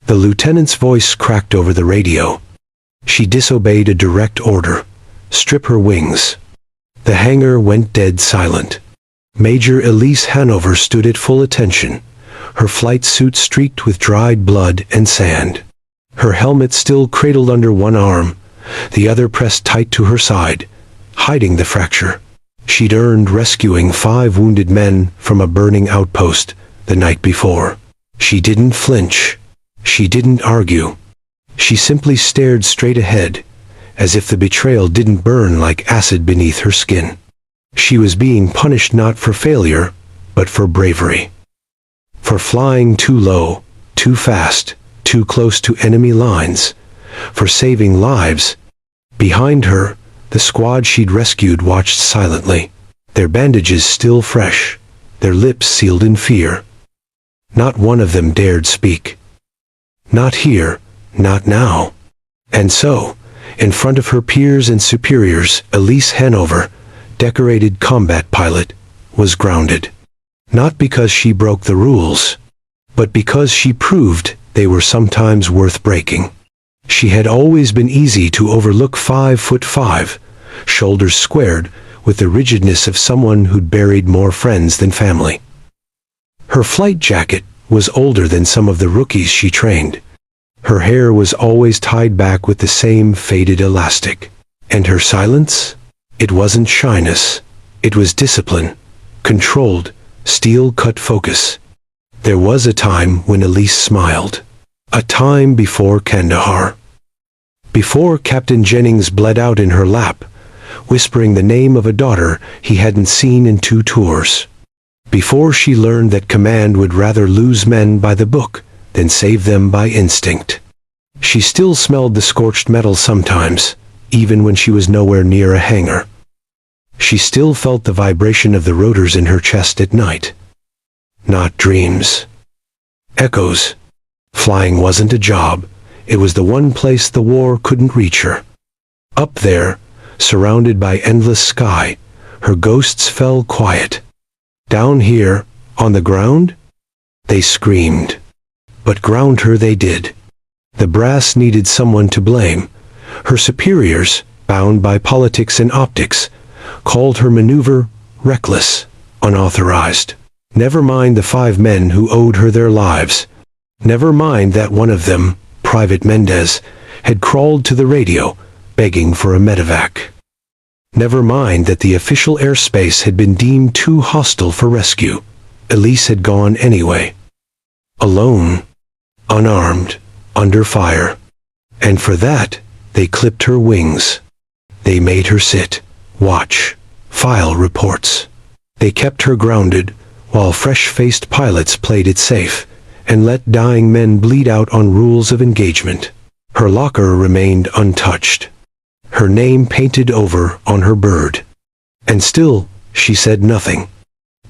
The lieutenant's voice cracked over the radio. She disobeyed a direct order. Strip her wings. The hangar went dead silent. Major Elise Hanover stood at full attention, her flight suit streaked with dried blood and sand. Her helmet still cradled under one arm, the other pressed tight to her side, hiding the fracture. She'd earned rescuing 5 wounded men from a burning outpost the night before. She didn't flinch. She didn't argue. She simply stared straight ahead, as if the betrayal didn't burn like acid beneath her skin. She was being punished not for failure, but for bravery. For flying too low, too fast, too close to enemy lines. For saving lives. Behind her, the squad she'd rescued watched silently, their bandages still fresh, their lips sealed in fear. Not one of them dared speak. Not here, not now. And so, in front of her peers and superiors, Elise Hanover, decorated combat pilot, was grounded. Not because she broke the rules, but because she proved they were sometimes worth breaking. She had always been easy to overlook 5'5", shoulders squared, with the rigidness of someone who'd buried more friends than family. Her flight jacket was older than some of the rookies she trained. Her hair was always tied back with the same faded elastic. And her silence? It wasn't shyness. It was discipline. Controlled, steel-cut focus. There was a time when Elise smiled. A time before Kandahar. Before Captain Jennings bled out in her lap, whispering the name of a daughter he hadn't seen in 2 tours. Before she learned that command would rather lose men by the book than save them by instinct. She still smelled the scorched metal sometimes, even when she was nowhere near a hangar. She still felt the vibration of the rotors in her chest at night. Not dreams. Echoes. Flying wasn't a job, it was the one place the war couldn't reach her. Up there, surrounded by endless sky, her ghosts fell quiet. Down here, on the ground? They screamed. But ground her they did. The brass needed someone to blame. Her superiors, bound by politics and optics, called her maneuver reckless, unauthorized. Never mind the 5 men who owed her their lives. Never mind that one of them, Private Mendez, had crawled to the radio, begging for a medevac. Never mind that the official airspace had been deemed too hostile for rescue. Elise had gone anyway. Alone, unarmed, under fire. And for that, they clipped her wings. They made her sit, watch, file reports. They kept her grounded, while fresh-faced pilots played it safe, and let dying men bleed out on rules of engagement. Her locker remained untouched. Her name painted over on her bird. And still, she said nothing.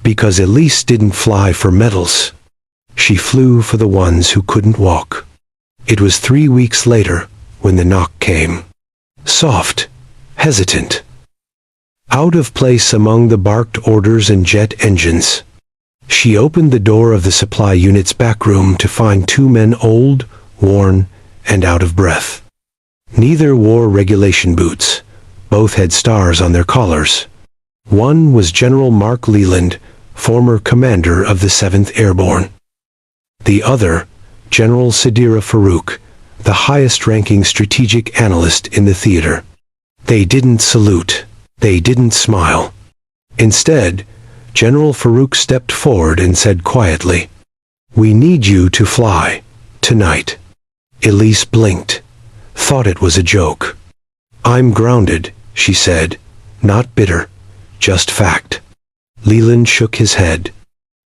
Because Elise didn't fly for medals. She flew for the ones who couldn't walk. It was 3 weeks later when the knock came. Soft, hesitant. Out of place among the barked orders and jet engines. She opened the door of the supply unit's back room to find 2 men old, worn, and out of breath. Neither wore regulation boots. Both had stars on their collars. One was General Mark Leland, former commander of the 7th Airborne. The other, General Sadira Farouk, the highest-ranking strategic analyst in the theater. They didn't salute. They didn't smile. Instead, General Farouk stepped forward and said quietly, "We need you to fly, tonight." Elise blinked, thought it was a joke. "I'm grounded," she said, not bitter, just fact. Leland shook his head.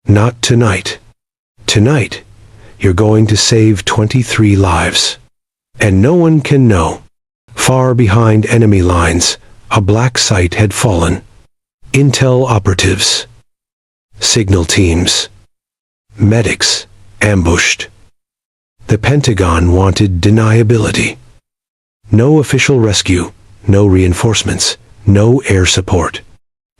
"Not tonight. Tonight, you're going to save 23 lives. And no one can know." Far behind enemy lines, a black site had fallen. Intel operatives. Signal teams. Medics, ambushed. The Pentagon wanted deniability. No official rescue, no reinforcements, no air support.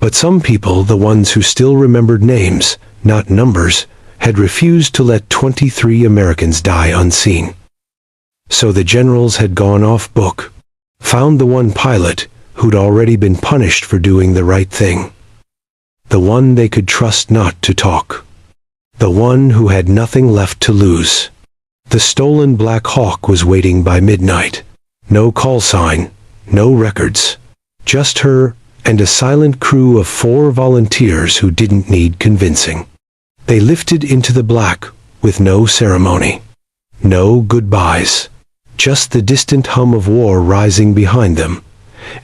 But some people, the ones who still remembered names, not numbers, had refused to let 23 Americans die unseen. So the generals had gone off book, found the one pilot who'd already been punished for doing the right thing. The one they could trust not to talk. The one who had nothing left to lose. The stolen Black Hawk was waiting by midnight. No call sign, no records. Just her and a silent crew of 4 volunteers who didn't need convincing. They lifted into the black with no ceremony. No goodbyes. Just the distant hum of war rising behind them,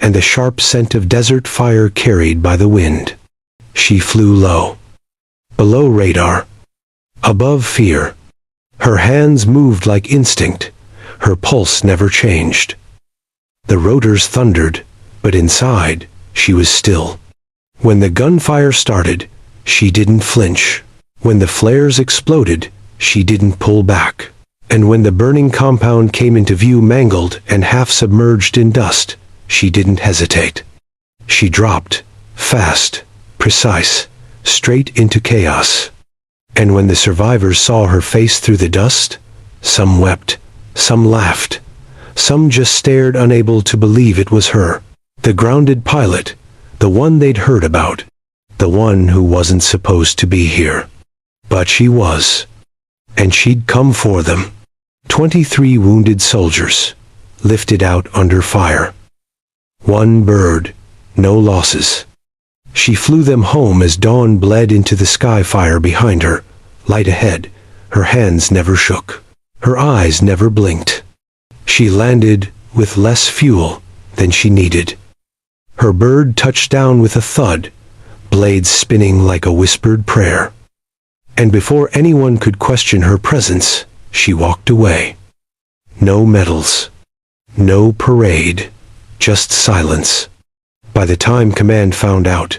and the sharp scent of desert fire carried by the wind. She flew low. Below radar. Above fear. Her hands moved like instinct. Her pulse never changed. The rotors thundered, but inside, she was still. When the gunfire started, she didn't flinch. When the flares exploded, she didn't pull back. And when the burning compound came into view mangled and half submerged in dust, she didn't hesitate. She dropped, fast, precise, straight into chaos. And when the survivors saw her face through the dust, some wept, some laughed, some just stared, unable to believe it was her. The grounded pilot, the one they'd heard about, the one who wasn't supposed to be here. But she was. And she'd come for them. 23 wounded soldiers, lifted out under fire. 1 bird, no losses. She flew them home as dawn bled into the sky. Fire behind her, light ahead. Her hands never shook. Her eyes never blinked. She landed with less fuel than she needed. Her bird touched down with a thud, blades spinning like a whispered prayer. And before anyone could question her presence, she walked away. No medals. No parade. Just silence. By the time command found out,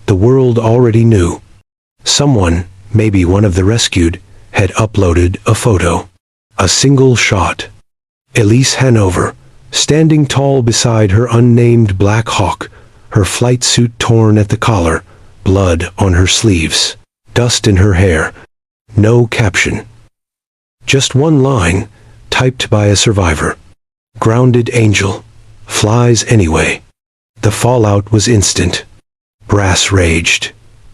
the world already knew. Someone, maybe one of the rescued, had uploaded a photo. A single shot. Elise Hanover, standing tall beside her unnamed Black Hawk, her flight suit torn at the collar, blood on her sleeves, dust in her hair. No caption. Just one line, typed by a survivor. Grounded angel. Flies anyway. The fallout was instant. Brass raged.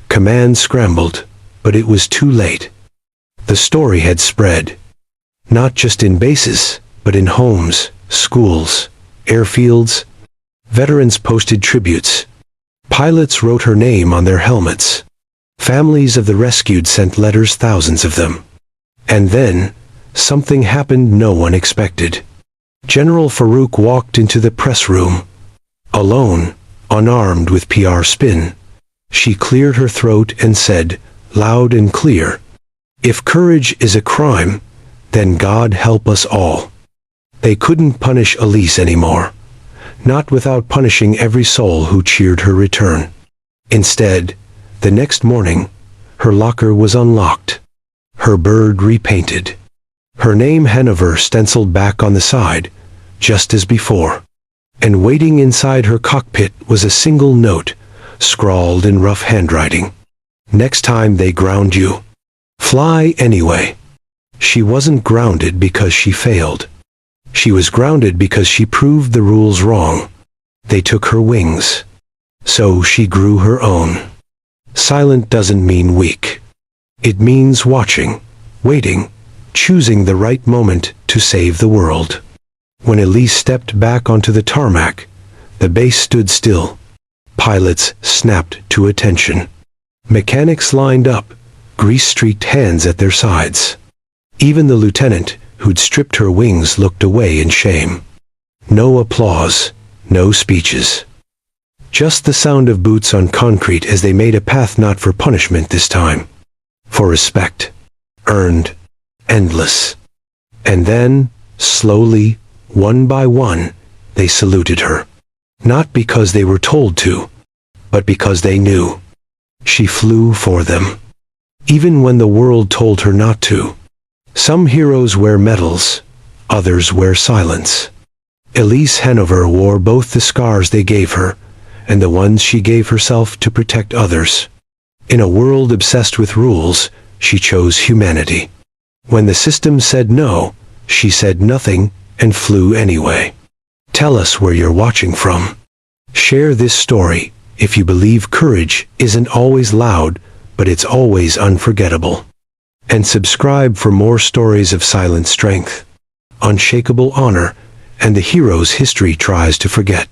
Command scrambled, but it was too late. The story had spread. Not just in bases, but in homes, schools, airfields. Veterans posted tributes. Pilots wrote her name on their helmets. Families of the rescued sent letters, thousands of them. And then, something happened no one expected. General Farouk walked into the press room. Alone, unarmed with PR spin. She cleared her throat and said, loud and clear, "If courage is a crime, then God help us all." They couldn't punish Elise anymore. Not without punishing every soul who cheered her return. Instead, the next morning, her locker was unlocked. Her bird repainted. Her name Hanover stenciled back on the side, just as before. And waiting inside her cockpit was a single note, scrawled in rough handwriting. "Next time they ground you, fly anyway." She wasn't grounded because she failed. She was grounded because she proved the rules wrong. They took her wings. So she grew her own. Silent doesn't mean weak. It means watching, waiting, choosing the right moment to save the world. When Elise stepped back onto the tarmac, the base stood still. Pilots snapped to attention. Mechanics lined up, grease-streaked hands at their sides. Even the lieutenant, who'd stripped her wings, looked away in shame. No applause, no speeches. Just the sound of boots on concrete as they made a path, not for punishment this time. For respect. Earned. Endless. And then, slowly, one by one, they saluted her. Not because they were told to, but because they knew. She flew for them. Even when the world told her not to. Some heroes wear medals, others wear silence. Elise Hanover wore both the scars they gave her, and the ones she gave herself to protect others. In a world obsessed with rules, she chose humanity. When the system said no, she said nothing, and flew anyway. Tell us where you're watching from. Share this story if you believe courage isn't always loud, but it's always unforgettable. And subscribe for more stories of silent strength, unshakable honor, and the heroes history tries to forget.